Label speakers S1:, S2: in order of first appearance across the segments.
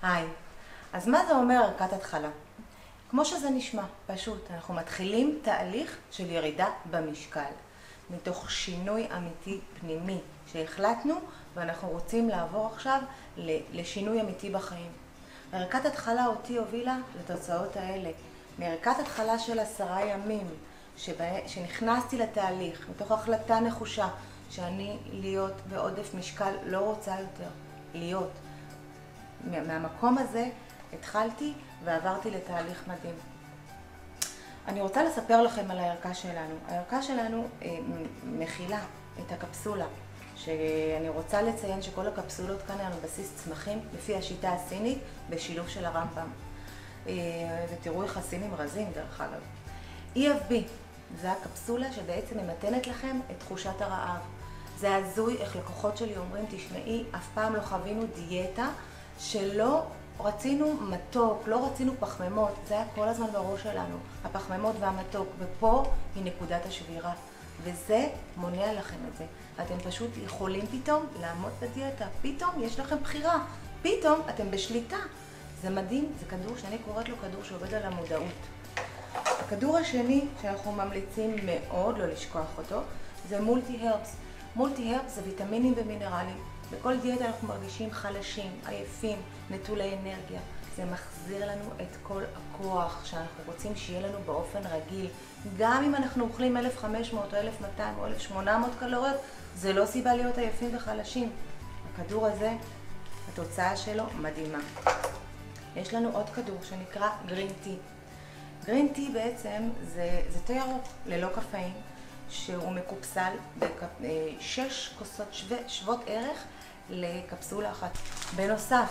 S1: היי, אז מה זה אומר ערכת התחלה? כמו שזה נשמע, פשוט, אנחנו מתחילים תהליך של ירידה במשקל, מתוך שינוי אמיתי פנימי שהחלטנו ואנחנו רוצים לעבור עכשיו לשינוי אמיתי בחיים. ערכת התחלה אותי הובילה לתוצאות האלה, מערכת התחלה של 10 ימים, שנכנסתי לתהליך, מתוך החלטה נחושה, שאני להיות בעודף משקל לא רוצה יותר, להיות. מהמקום הזה התחלתי ועברתי לתהליך מדהים. אני רוצה לספר לכם על הערכה שלנו. הערכה שלנו מכילה את הקפסולה, שאני רוצה לציין שכל הקפסולות כאן הן על בסיס צמחים, לפי השיטה הסינית, בשילוב של הרמב"ם. ותראו איך הסינים רזים דרך אגב. EFB, זה הקפסולה שבעצם ממתנת לכם את תחושת הרעב. זה הזוי איך לקוחות שלי אומרים, תשמעי, אף פעם לא חווינו דיאטה שלא רצינו מתוק, לא רצינו פחמימות, זה היה כל הזמן בראש שלנו, הפחמימות והמתוק, ופה היא נקודת השבירה, וזה מונע לכם את זה. אתם פשוט יכולים פתאום לעמוד בדיאטה, פתאום יש לכם בחירה, פתאום אתם בשליטה. זה מדהים, זה כדור שאני קוראת לו כדור שעובד על המודעות. הכדור השני שאנחנו ממליצים מאוד לא לשכוח אותו, זה מולטי-הרבס. מולטי-הרבס זה ויטמינים ומינרלים. בכל דיאטה אנחנו מרגישים חלשים, עייפים, נטולי אנרגיה. זה מחזיר לנו את כל הכוח שאנחנו רוצים שיהיה לנו באופן רגיל. גם אם אנחנו אוכלים 1500 או 1200 או 1800 קלוריות, זה לא סיבה להיות עייפים וחלשים. הכדור הזה, התוצאה שלו מדהימה. יש לנו עוד כדור שנקרא גרין טי. גרין טי בעצם זה תה ירוק ללא קפאין, שהוא מקופסל ב6 כוסות שוות ערך לקפסולה אחת. בנוסף,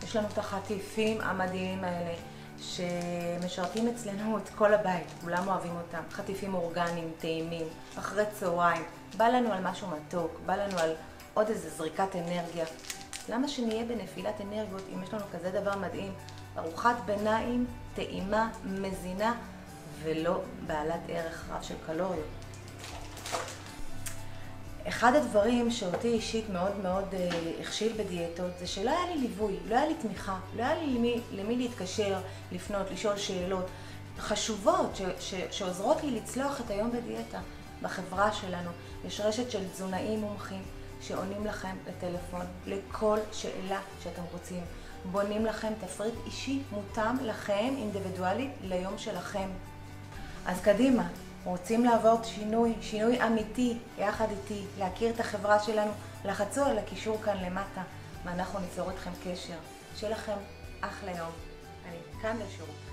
S1: יש לנו את החטיפים המדהימים האלה שמשרתים אצלנו את כל הבית, כולם אוהבים אותם. חטיפים אורגניים, טעימים, אחרי צהריים. בא לנו על משהו מתוק, בא לנו על עוד איזה זריקת אנרגיה. למה שנהיה בנפילת אנרגיות אם יש לנו כזה דבר מדהים? ארוחת ביניים, טעימה, מזינה ולא בעלת ערך רב של קלוריות. אחד הדברים שאותי אישית מאוד מאוד הכשיל בדיאטות זה שלא היה לי ליווי, לא היה לי תמיכה, לא היה לי למי להתקשר, לפנות, לשאול שאלות חשובות שעוזרות לי לצלוח את היום בדיאטה. בחברה שלנו יש רשת של תזונאים מומחים שעונים לכם לטלפון לכל שאלה שאתם רוצים. בונים לכם תפריט אישי מותאם לכם, אינדיבידואלית, ליום שלכם. אז קדימה. רוצים לעבור שינוי אמיתי יחד איתי, להכיר את החברה שלנו, לחצו על הקישור כאן למטה, ואנחנו ניצור אתכם קשר. שיהיה לכם אחלה יום. אני כאן לשירות.